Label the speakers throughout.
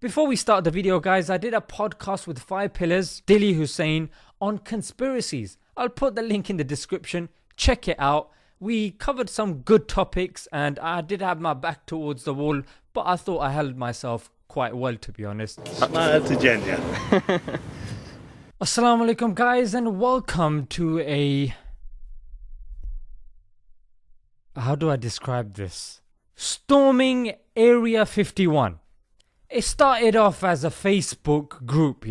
Speaker 1: Before we start the video guys, I did a podcast with 5 Pillars, Dilly Hussain, on conspiracies. I'll put the link in the description, check it out. We covered some good topics and I did have my back towards the wall, but I thought I held myself quite well, to be honest.
Speaker 2: Smile to Jenya.
Speaker 1: Assalamu alaikum guys, and welcome to a... how do I describe this? Storming Area 51. It started off as a Facebook group,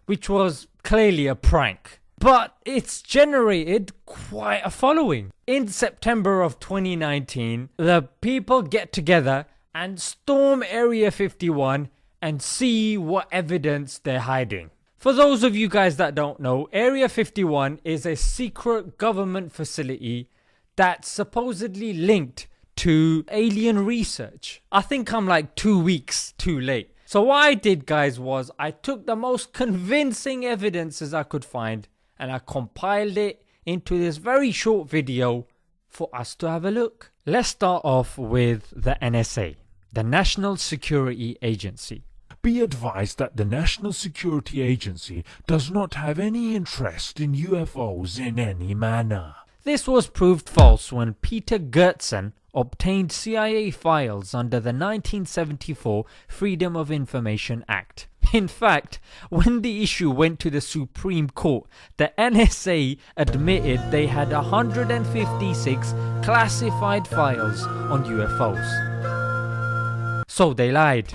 Speaker 1: which was clearly a prank. But it's generated quite a following. In September of 2019, the people get together and storm Area 51 and see what evidence they're hiding. For those of you guys that don't know, Area 51 is a secret government facility that's supposedly linked to alien research. I think I'm like 2 weeks too late. So what I did guys was I took the most convincing evidences I could find and I compiled it into this very short video for us to have a look. Let's start off with the NSA, the National Security Agency.
Speaker 3: Be advised that the National Security Agency does not have any interest in UFOs in any manner.
Speaker 1: This was proved false when Peter Gertzen obtained CIA files under the 1974 Freedom of Information Act. In fact, when the issue went to the Supreme Court, the NSA admitted they had 156 classified files on UFOs. So they lied.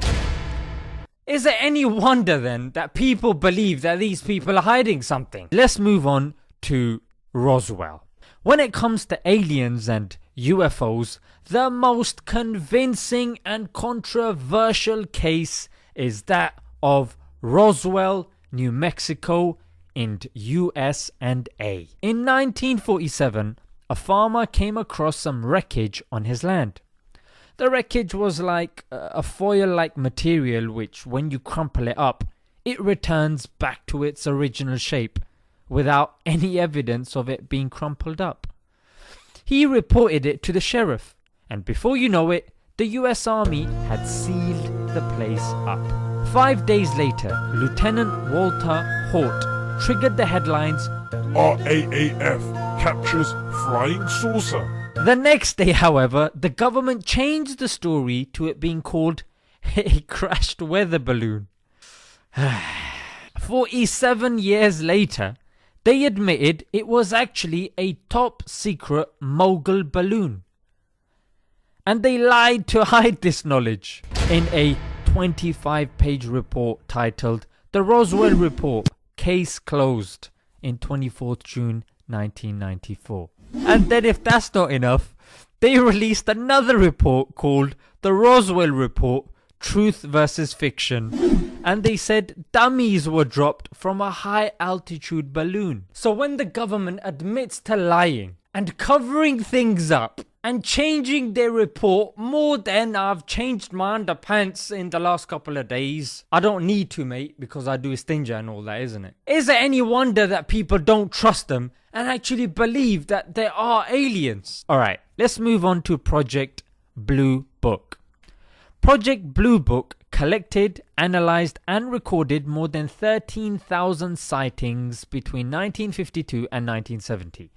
Speaker 1: Is it any wonder then that people believe that these people are hiding something? Let's move on to Roswell. When it comes to aliens and UFOs, the most convincing and controversial case is that of Roswell, New Mexico in USA. In 1947, a farmer came across some wreckage on his land. The wreckage was like a foil-like material which, when you crumple it up, it returns back to its original shape without any evidence of it being crumpled up. He reported it to the sheriff, and before you know it, the US Army had sealed the place up. 5 days later, Lieutenant Walter Haut triggered the headlines,
Speaker 3: RAAF captures flying saucer.
Speaker 1: The next day, however, the government changed the story to it being called a crashed weather balloon. 47 years later, they admitted it was actually a top secret mogul balloon. And they lied to hide this knowledge in a 25-page report titled The Roswell Report, Case Closed in 24th June 1994. And then if that's not enough, they released another report called The Roswell Report, Truth versus Fiction. And they said dummies were dropped from a high altitude balloon. So when the government admits to lying and covering things up and changing their report more than I've changed my underpants in the last couple of days. I don't need to, mate, because I do istinja and all that, isn't it? Is it any wonder that people don't trust them and actually believe that there are aliens? Alright, let's move on to Project Blue Book. Project Blue Book collected, analysed and recorded more than 13,000 sightings between 1952 and 1970.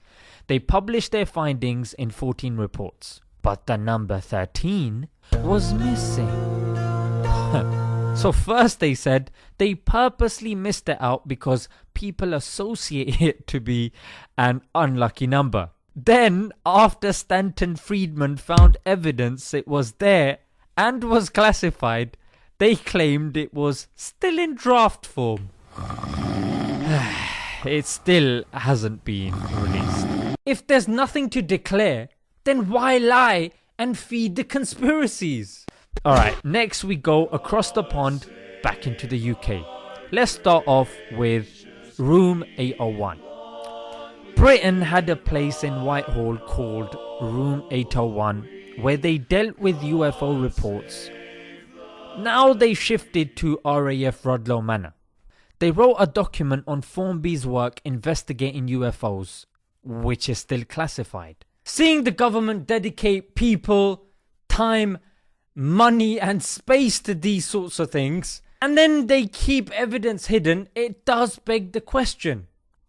Speaker 1: They published their findings in 14 reports. But the number 13 was missing. So first they said they purposely missed it out because people associate it to be an unlucky number. Then, after Stanton Friedman found evidence it was there and was classified, they claimed it was still in draft form. It still hasn't been released. If there's nothing to declare, then why lie and feed the conspiracies? Alright, next we go across the pond back into the UK. Let's start off with Room 801. Britain had a place in Whitehall called Room 801 where they dealt with UFO reports. Now they shifted to RAF Rudloe Manor. They wrote a document on Formby's work investigating UFOs, which is still classified. Seeing the government dedicate people, time, money and space to these sorts of things, and then they keep evidence hidden, it does beg the question,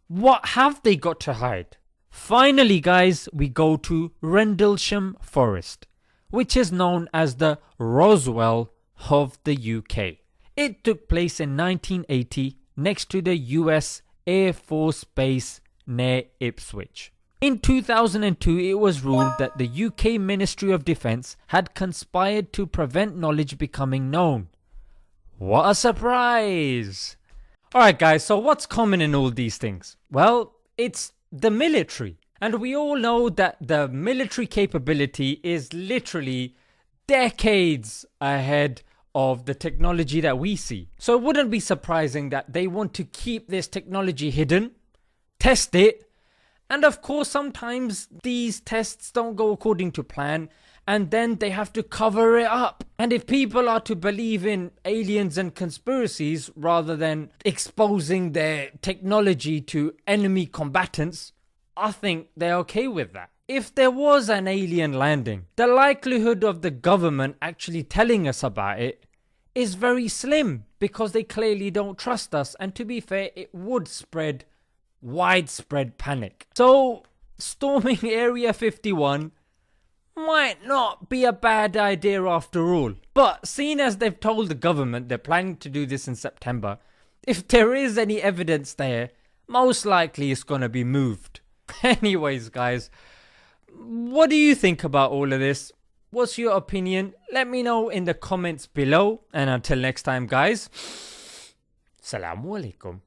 Speaker 1: what have they got to hide? Finally guys, we go to Rendlesham Forest, which is known as the Roswell of the UK. It took place in 1980 next to the US Air Force Base near Ipswich. In 2002 it was ruled that the UK Ministry of Defence had conspired to prevent knowledge becoming known. What a surprise! Alright guys, so what's common in all these things? Well, it's the military. And we all know that the military capability is literally decades ahead of the technology that we see. So it wouldn't be surprising that they want to keep this technology hidden, test it, and of course sometimes these tests don't go according to plan and then they have to cover it up. And if people are to believe in aliens and conspiracies rather than exposing their technology to enemy combatants, I think they're okay with that. If there was an alien landing, the likelihood of the government actually telling us about it is very slim because they clearly don't trust us, and to be fair, it would spread widespread panic. So storming Area 51 might not be a bad idea after all. But seeing as they've told the government they're planning to do this in September, if there is any evidence there, most likely it's gonna be moved. Anyways guys, what do you think about all of this? What's your opinion? Let me know in the comments below, and until next time guys, Assalamu alaikum.